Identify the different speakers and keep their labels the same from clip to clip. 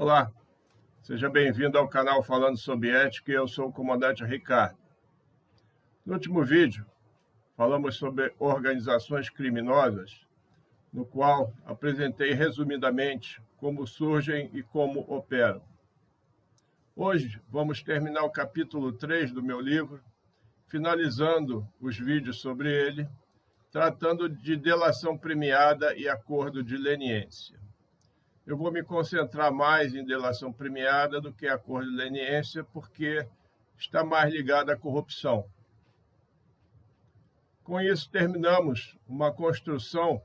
Speaker 1: Olá, seja bem-vindo ao canal Falando sobre Ética e eu sou o comandante Ricardo. No último vídeo, falamos sobre organizações criminosas, no qual apresentei resumidamente como surgem e como operam. Hoje vamos terminar o capítulo 3 do meu livro, finalizando os vídeos sobre ele, tratando de delação premiada e acordo de leniência. Eu vou me concentrar mais em delação premiada do que acordo de leniência, porque está mais ligado à corrupção. Com isso, terminamos uma construção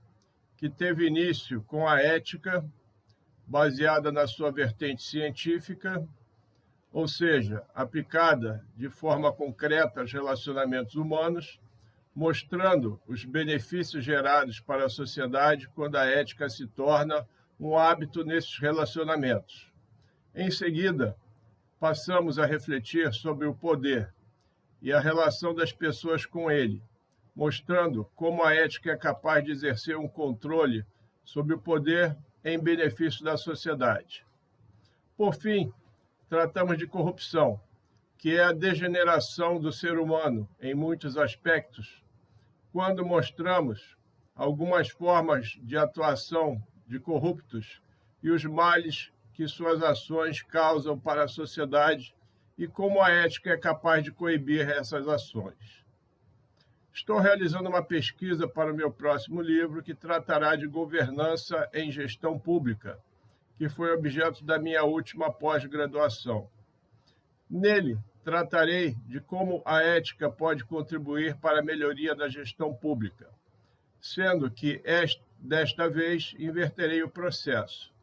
Speaker 1: que teve início com a ética, baseada na sua vertente científica, ou seja, aplicada de forma concreta aos relacionamentos humanos, mostrando os benefícios gerados para a sociedade quando a ética se torna um hábito nesses relacionamentos. Em seguida, passamos a refletir sobre o poder e a relação das pessoas com ele, mostrando como a ética é capaz de exercer um controle sobre o poder em benefício da sociedade. Por fim, tratamos de corrupção, que é a degeneração do ser humano em muitos aspectos, quando mostramos algumas formas de atuação de corruptos e os males que suas ações causam para a sociedade e como a ética é capaz de coibir essas ações. Estou realizando uma pesquisa para o meu próximo livro que tratará de governança em gestão pública, que foi objeto da minha última pós-graduação. Nele, tratarei de como a ética pode contribuir para a melhoria da gestão pública, sendo que desta vez inverterei o processo,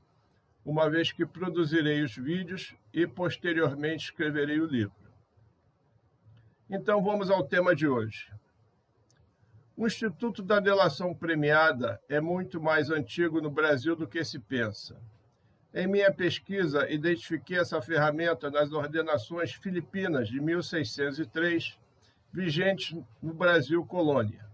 Speaker 1: uma vez que produzirei os vídeos e posteriormente escreverei o livro. Então vamos ao tema de hoje. O Instituto da Delação Premiada é muito mais antigo no Brasil do que se pensa. Em minha pesquisa, identifiquei essa ferramenta nas ordenações filipinas de 1603, vigentes no Brasil colônia.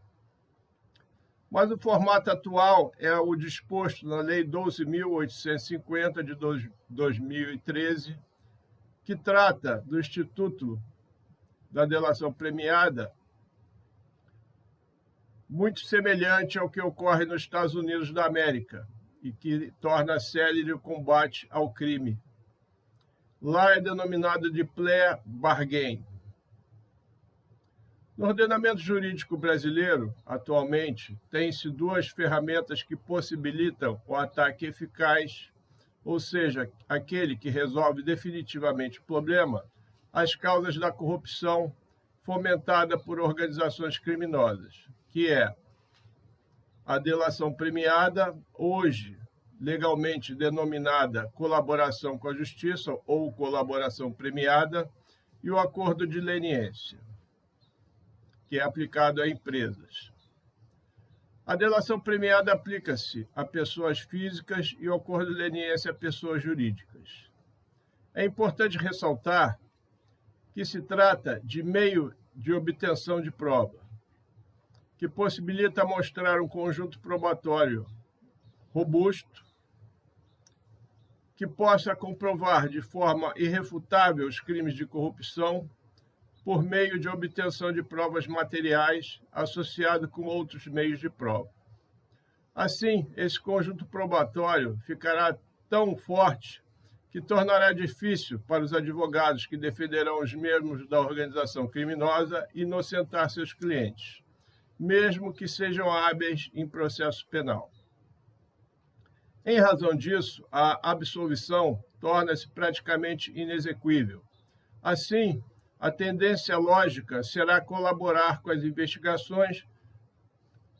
Speaker 1: Mas o formato atual é o disposto na Lei 12.850 de 2013, que trata do Instituto da Delação Premiada, muito semelhante ao que ocorre nos Estados Unidos da América e que torna célere o combate ao crime. Lá é denominado de plea bargain. No ordenamento jurídico brasileiro, atualmente, tem-se duas ferramentas que possibilitam o ataque eficaz, ou seja, aquele que resolve definitivamente o problema, as causas da corrupção fomentada por organizações criminosas, que é a delação premiada, hoje legalmente denominada colaboração com a justiça ou colaboração premiada, e o acordo de leniência, que é aplicado a empresas. A delação premiada aplica-se a pessoas físicas e o acordo de leniência a pessoas jurídicas. É importante ressaltar que se trata de meio de obtenção de prova, que possibilita mostrar um conjunto probatório robusto, que possa comprovar de forma irrefutável os crimes de corrupção, por meio de obtenção de provas materiais associado com outros meios de prova. Assim, esse conjunto probatório ficará tão forte que tornará difícil para os advogados que defenderão os membros da organização criminosa inocentar seus clientes, mesmo que sejam hábeis em processo penal. Em razão disso, a absolvição torna-se praticamente inexequível. Assim, a tendência lógica será colaborar com as investigações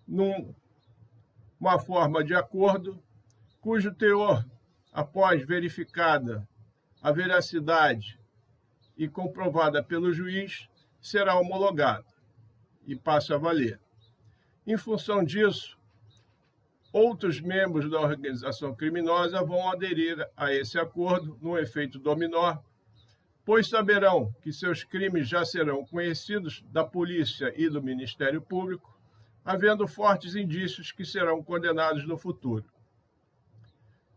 Speaker 1: numa forma de acordo, cujo teor, após verificada a veracidade e comprovada pelo juiz, será homologado e passa a valer. Em função disso, outros membros da organização criminosa vão aderir a esse acordo num efeito dominó, pois saberão que seus crimes já serão conhecidos da polícia e do Ministério Público, havendo fortes indícios que serão condenados no futuro.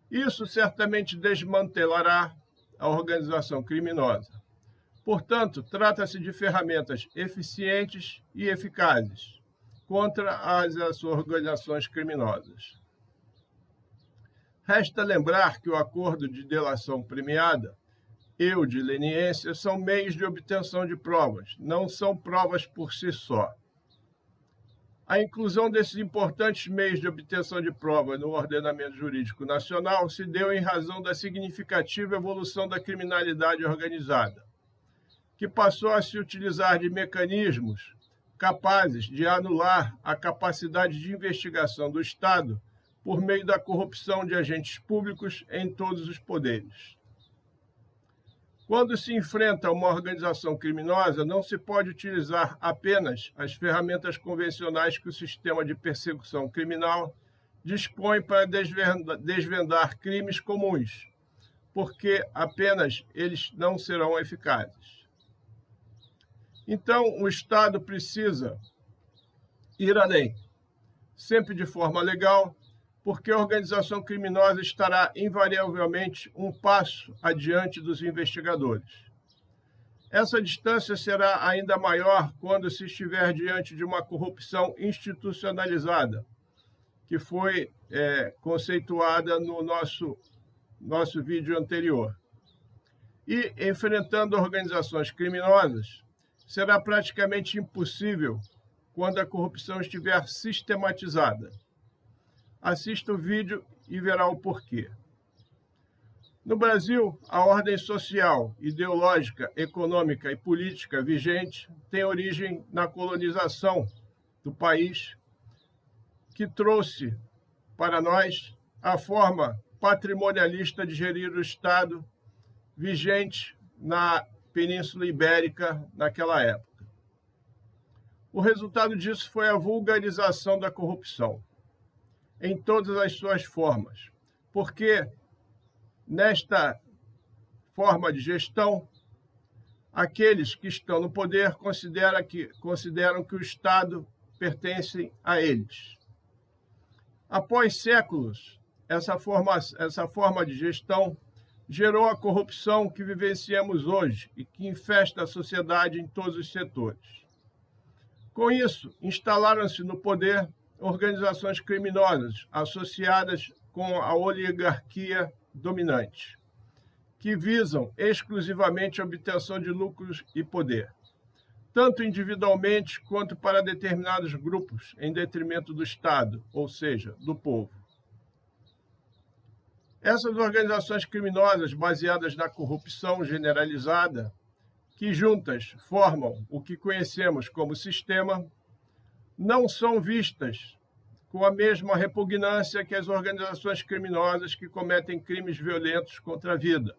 Speaker 1: Isso certamente desmantelará a organização criminosa. Portanto, trata-se de ferramentas eficientes e eficazes contra as organizações criminosas. Resta lembrar que o acordo de delação premiada e o de leniência são meios de obtenção de provas, não são provas por si só. A inclusão desses importantes meios de obtenção de provas no ordenamento jurídico nacional se deu em razão da significativa evolução da criminalidade organizada, que passou a se utilizar de mecanismos capazes de anular a capacidade de investigação do Estado por meio da corrupção de agentes públicos em todos os poderes. Quando se enfrenta uma organização criminosa, não se pode utilizar apenas as ferramentas convencionais que o sistema de persecução criminal dispõe para desvendar crimes comuns, porque apenas eles não serão eficazes. Então, o Estado precisa ir além, sempre de forma legal, porque a organização criminosa estará invariavelmente um passo adiante dos investigadores. Essa distância será ainda maior quando se estiver diante de uma corrupção institucionalizada, que foi conceituada no nosso vídeo anterior. E, enfrentando organizações criminosas, será praticamente impossível quando a corrupção estiver sistematizada. Assista o vídeo e verá o porquê. No Brasil, a ordem social, ideológica, econômica e política vigente tem origem na colonização do país, que trouxe para nós a forma patrimonialista de gerir o Estado vigente na Península Ibérica naquela época. O resultado disso foi a vulgarização da corrupção, em todas as suas formas, porque nesta forma de gestão, aqueles que estão no poder consideram que o Estado pertence a eles. Após séculos, essa forma de gestão gerou a corrupção que vivenciamos hoje e que infesta a sociedade em todos os setores. Com isso, instalaram-se no poder organizações criminosas associadas com a oligarquia dominante, que visam exclusivamente a obtenção de lucros e poder, tanto individualmente quanto para determinados grupos, em detrimento do Estado, ou seja, do povo. Essas organizações criminosas baseadas na corrupção generalizada, que juntas formam o que conhecemos como sistema, não são vistas com a mesma repugnância que as organizações criminosas que cometem crimes violentos contra a vida,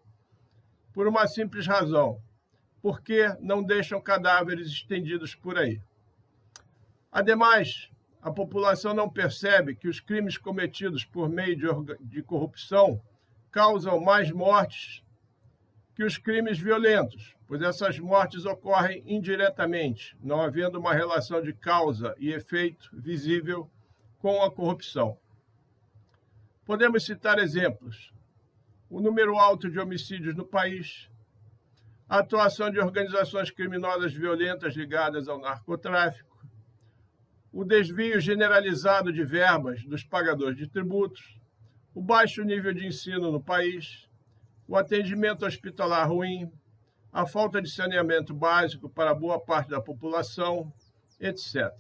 Speaker 1: por uma simples razão: porque não deixam cadáveres estendidos por aí. Ademais, a população não percebe que os crimes cometidos por meio de corrupção causam mais mortes que os crimes violentos, pois essas mortes ocorrem indiretamente, não havendo uma relação de causa e efeito visível com a corrupção. Podemos citar exemplos: o número alto de homicídios no país, a atuação de organizações criminosas violentas ligadas ao narcotráfico, o desvio generalizado de verbas dos pagadores de tributos, o baixo nível de ensino no país, o atendimento hospitalar ruim, a falta de saneamento básico para boa parte da população, etc.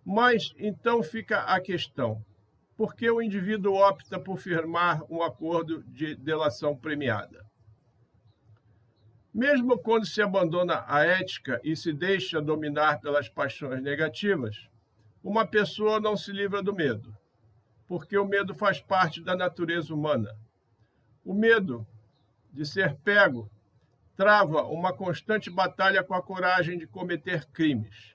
Speaker 1: Mas então fica a questão: por que o indivíduo opta por firmar um acordo de delação premiada? Mesmo quando se abandona a ética e se deixa dominar pelas paixões negativas, uma pessoa não se livra do medo, porque o medo faz parte da natureza humana. O medo de ser pego trava uma constante batalha com a coragem de cometer crimes.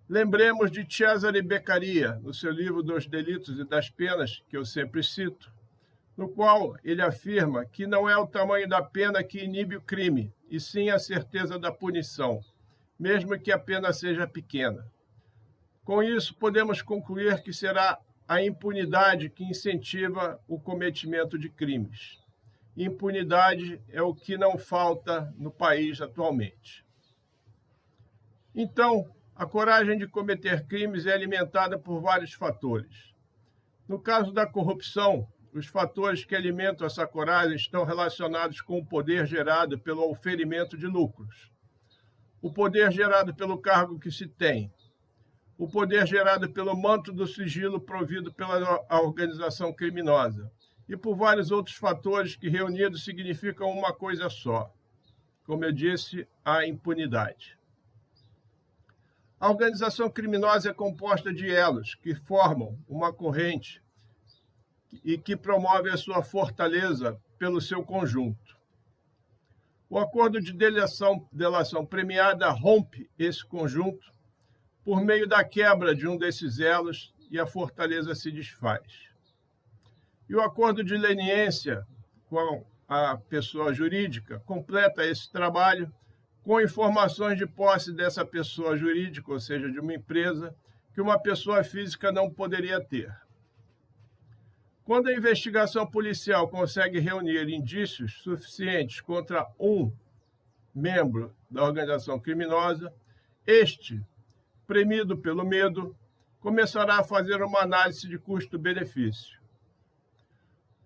Speaker 1: Lembremos de Cesare Beccaria, no seu livro Dos Delitos e das Penas, que eu sempre cito, no qual ele afirma que não é o tamanho da pena que inibe o crime, e sim a certeza da punição, mesmo que a pena seja pequena. Com isso, podemos concluir que será a impunidade que incentiva o cometimento de crimes. Impunidade é o que não falta no país atualmente. Então, a coragem de cometer crimes é alimentada por vários fatores. No caso da corrupção, os fatores que alimentam essa coragem estão relacionados com o poder gerado pelo oferimento de lucros, o poder gerado pelo cargo que se tem, o poder gerado pelo manto do sigilo provido pela organização criminosa e por vários outros fatores que, reunidos, significam uma coisa só. Como eu disse, a impunidade. A organização criminosa é composta de elos que formam uma corrente e que promove a sua fortaleza pelo seu conjunto. O acordo de delação premiada rompe esse conjunto por meio da quebra de um desses elos e a fortaleza se desfaz. E o acordo de leniência com a pessoa jurídica completa esse trabalho com informações de posse dessa pessoa jurídica, ou seja, de uma empresa, que uma pessoa física não poderia ter. Quando a investigação policial consegue reunir indícios suficientes contra um membro da organização criminosa, este, premido pelo medo, começará a fazer uma análise de custo-benefício.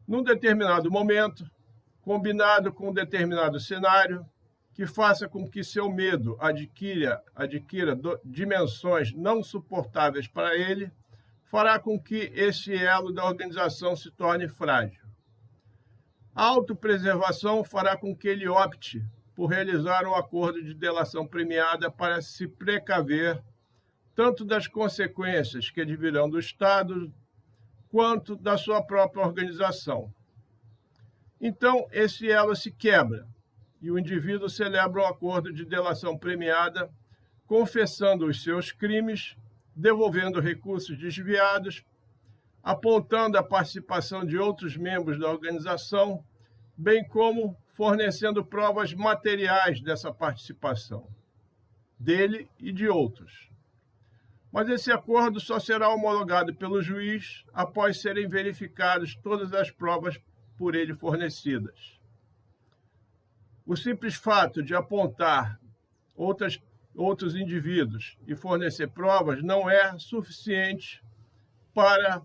Speaker 1: Num determinado momento, combinado com um determinado cenário, que faça com que seu medo adquira dimensões não suportáveis para ele, fará com que esse elo da organização se torne frágil. A autopreservação fará com que ele opte por realizar um acordo de delação premiada para se precaver tanto das consequências que advirão do Estado quanto da sua própria organização. Então, esse elo se quebra e o indivíduo celebra um acordo de delação premiada, confessando os seus crimes, devolvendo recursos desviados, apontando a participação de outros membros da organização, bem como fornecendo provas materiais dessa participação, dele e de outros. Mas esse acordo só será homologado pelo juiz após serem verificadas todas as provas por ele fornecidas. O simples fato de apontar outros indivíduos e fornecer provas não é suficiente para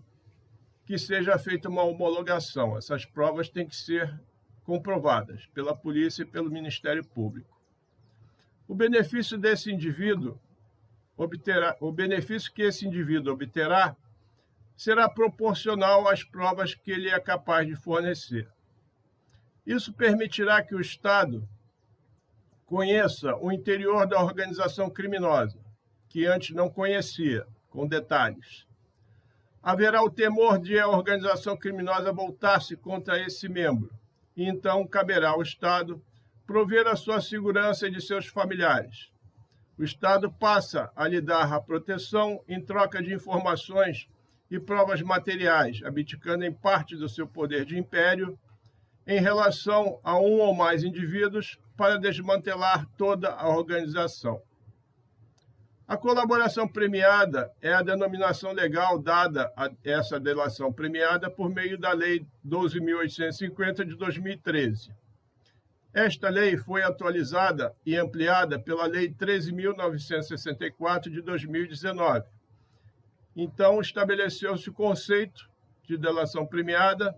Speaker 1: que seja feita uma homologação. Essas provas têm que ser comprovadas pela polícia e pelo Ministério Público. O benefício que esse indivíduo obterá será proporcional às provas que ele é capaz de fornecer. Isso permitirá que o Estado conheça o interior da organização criminosa, que antes não conhecia, com detalhes. Haverá o temor de a organização criminosa voltar-se contra esse membro, e então caberá ao Estado prover a sua segurança e de seus familiares. O Estado passa a lhe dar a proteção em troca de informações e provas materiais, abdicando em parte do seu poder de império em relação a um ou mais indivíduos para desmantelar toda a organização. A colaboração premiada é a denominação legal dada a essa delação premiada por meio da Lei 12.850 de 2013. Esta lei foi atualizada e ampliada pela Lei 13.964 de 2019. Então, estabeleceu-se o conceito de delação premiada,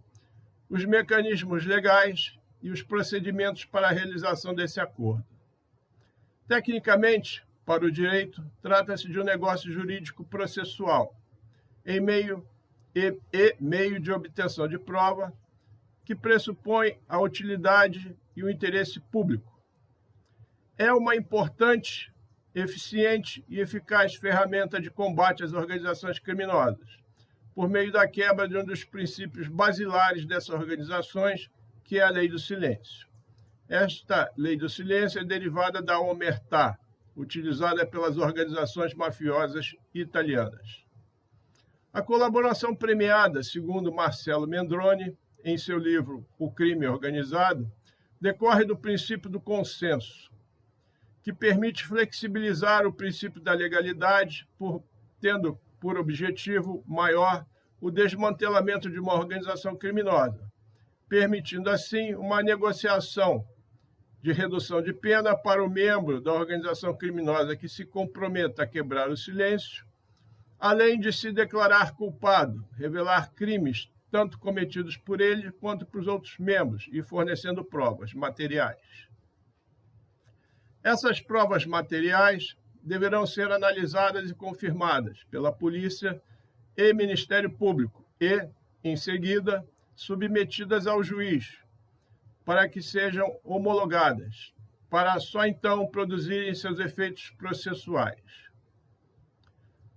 Speaker 1: os mecanismos legais e os procedimentos para a realização desse acordo. Tecnicamente, para o direito, trata-se de um negócio jurídico processual, meio de obtenção de prova, que pressupõe a utilidade e o interesse público. É uma importante, eficiente e eficaz ferramenta de combate às organizações criminosas, por meio da quebra de um dos princípios basilares dessas organizações, que é a lei do silêncio. Esta lei do silêncio é derivada da omertà, utilizada pelas organizações mafiosas italianas. A colaboração premiada, segundo Marcello Mendroni, em seu livro O Crime Organizado, decorre do princípio do consenso, que permite flexibilizar o princípio da legalidade, tendo por objetivo maior o desmantelamento de uma organização criminosa, permitindo assim uma negociação de redução de pena para o membro da organização criminosa que se comprometa a quebrar o silêncio, além de se declarar culpado, revelar crimes tanto cometidos por ele quanto por outros membros e fornecendo provas materiais. Essas provas materiais deverão ser analisadas e confirmadas pela polícia e Ministério Público e, em seguida, submetidas ao juiz, para que sejam homologadas, para só então produzirem seus efeitos processuais.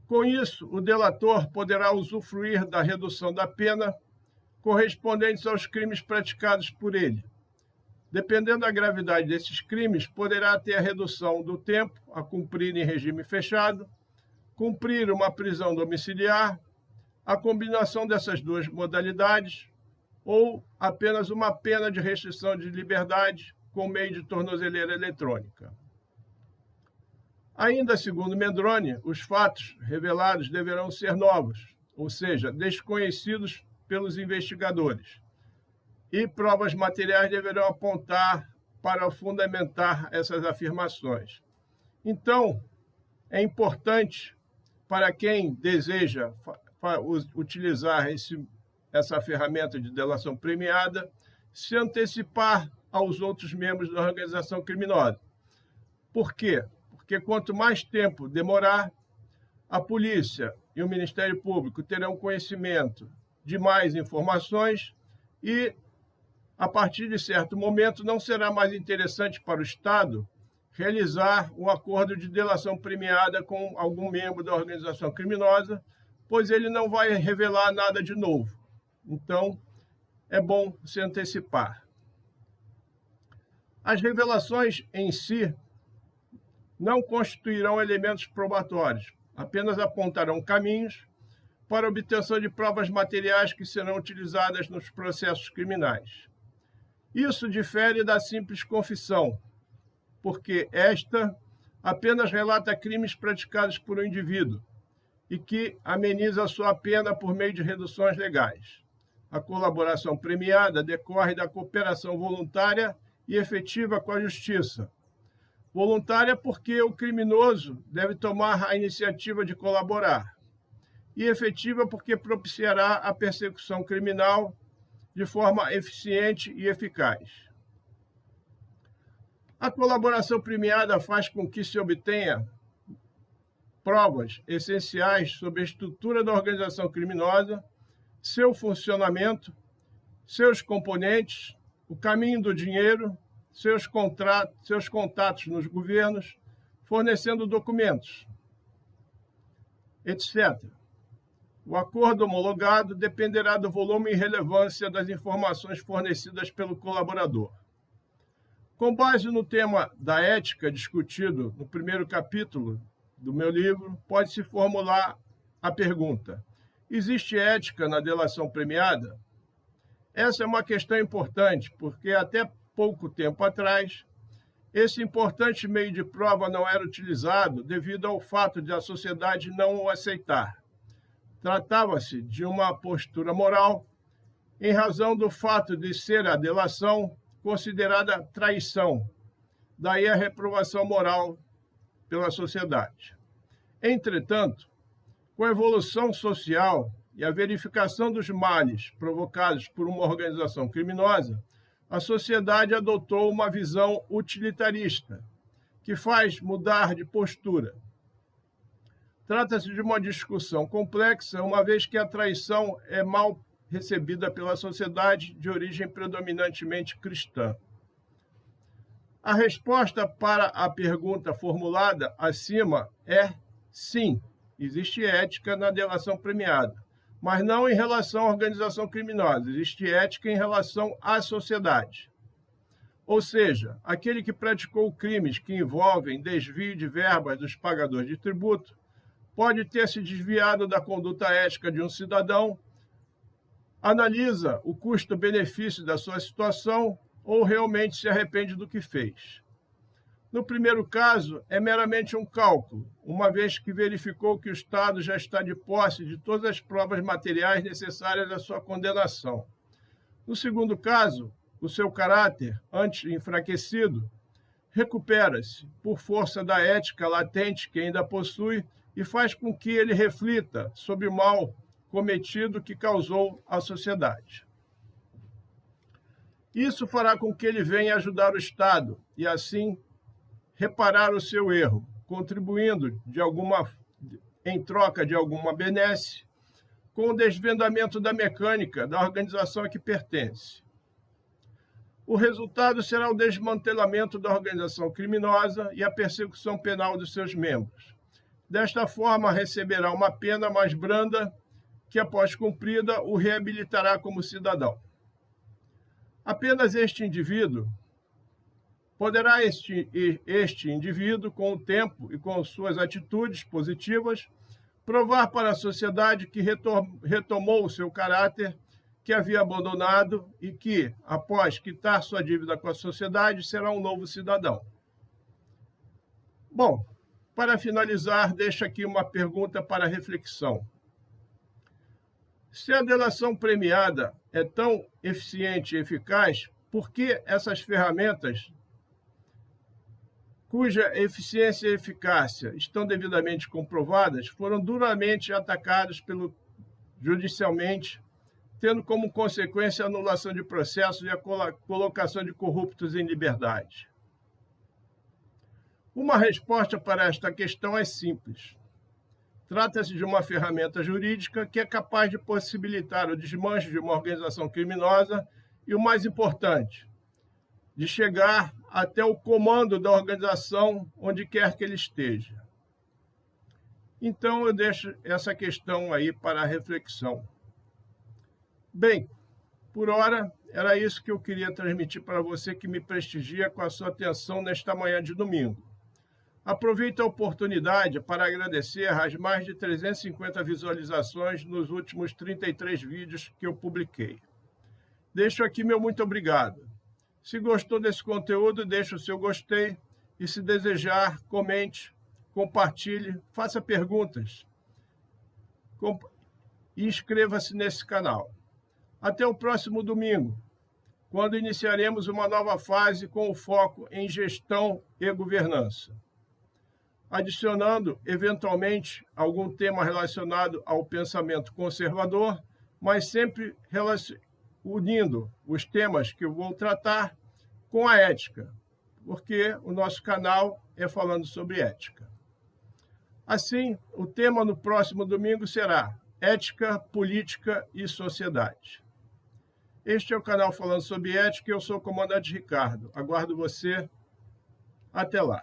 Speaker 1: Com isso, o delator poderá usufruir da redução da pena correspondentes aos crimes praticados por ele. Dependendo da gravidade desses crimes, poderá ter a redução do tempo a cumprir em regime fechado, cumprir uma prisão domiciliar, a combinação dessas duas modalidades, ou apenas uma pena de restrição de liberdade com meio de tornozeleira eletrônica. Ainda segundo Mendrone, os fatos revelados deverão ser novos, ou seja, desconhecidos pelos investigadores, e provas materiais deverão apontar para fundamentar essas afirmações. Então, é importante para quem deseja utilizar essa ferramenta de delação premiada se antecipar aos outros membros da organização criminosa. Por quê? Porque quanto mais tempo demorar, a polícia e o Ministério Público terão conhecimento de mais informações e, a partir de certo momento, não será mais interessante para o Estado realizar um acordo de delação premiada com algum membro da organização criminosa, pois ele não vai revelar nada de novo. Então, é bom se antecipar. As revelações em si não constituirão elementos probatórios, apenas apontarão caminhos para a obtenção de provas materiais que serão utilizadas nos processos criminais. Isso difere da simples confissão, porque esta apenas relata crimes praticados por um indivíduo e que ameniza a sua pena por meio de reduções legais. A colaboração premiada decorre da cooperação voluntária e efetiva com a justiça. Voluntária porque o criminoso deve tomar a iniciativa de colaborar, e efetiva porque propiciará a persecução criminal de forma eficiente e eficaz. A colaboração premiada faz com que se obtenha provas essenciais sobre a estrutura da organização criminosa, seu funcionamento, seus componentes, o caminho do dinheiro, seus contatos nos governos, fornecendo documentos, etc. O acordo homologado dependerá do volume e relevância das informações fornecidas pelo colaborador. Com base no tema da ética discutido no primeiro capítulo do meu livro, pode-se formular a pergunta: existe ética na delação premiada? Essa é uma questão importante, porque até pouco tempo atrás, esse importante meio de prova não era utilizado devido ao fato de a sociedade não o aceitar. Tratava-se de uma postura moral, em razão do fato de ser a delação considerada traição, daí a reprovação moral pela sociedade. Entretanto, com a evolução social e a verificação dos males provocados por uma organização criminosa, a sociedade adotou uma visão utilitarista, que faz mudar de postura. Trata-se de uma discussão complexa, uma vez que a traição é mal recebida pela sociedade de origem predominantemente cristã. A resposta para a pergunta formulada acima é sim, existe ética na delação premiada, mas não em relação à organização criminosa, existe ética em relação à sociedade. Ou seja, aquele que praticou crimes que envolvem desvio de verbas dos pagadores de tributo pode ter se desviado da conduta ética de um cidadão, analisa o custo-benefício da sua situação ou realmente se arrepende do que fez. No primeiro caso, é meramente um cálculo, uma vez que verificou que o Estado já está de posse de todas as provas materiais necessárias à sua condenação. No segundo caso, o seu caráter, antes enfraquecido, recupera-se por força da ética latente que ainda possui e faz com que ele reflita sobre o mal cometido que causou à sociedade. Isso fará com que ele venha ajudar o Estado e, assim, reparar o seu erro, contribuindo em troca de alguma benesse com o desvendamento da mecânica da organização a que pertence. O resultado será o desmantelamento da organização criminosa e a persecução penal dos seus membros. Desta forma, receberá uma pena mais branda que, após cumprida, o reabilitará como cidadão. Apenas este indivíduo indivíduo, com o tempo e com suas atitudes positivas, provar para a sociedade que retomou o seu caráter que havia abandonado e que, após quitar sua dívida com a sociedade, será um novo cidadão. Bom, para finalizar, deixo aqui uma pergunta para reflexão. Se a delação premiada é tão eficiente e eficaz, por que essas ferramentas, cuja eficiência e eficácia estão devidamente comprovadas, foram duramente atacadas judicialmente, tendo como consequência a anulação de processos e a colocação de corruptos em liberdade? Uma resposta para esta questão é simples. Trata-se de uma ferramenta jurídica que é capaz de possibilitar o desmanche de uma organização criminosa e, o mais importante, de chegar até o comando da organização onde quer que ele esteja. Então, eu deixo essa questão aí para a reflexão. Bem, por hora, era isso que eu queria transmitir para você que me prestigia com a sua atenção nesta manhã de domingo. Aproveito a oportunidade para agradecer as mais de 350 visualizações nos últimos 33 vídeos que eu publiquei. Deixo aqui meu muito obrigado. Se gostou desse conteúdo, deixe o seu gostei e, se desejar, comente, compartilhe, faça perguntas e inscreva-se nesse canal. Até o próximo domingo, quando iniciaremos uma nova fase com o foco em gestão e governança, adicionando, eventualmente, algum tema relacionado ao pensamento conservador, mas sempre unindo os temas que eu vou tratar com a ética, porque o nosso canal é falando sobre ética. Assim, o tema no próximo domingo será Ética, Política e Sociedade. Este é o canal falando sobre ética e eu sou o comandante Ricardo. Aguardo você. Até lá.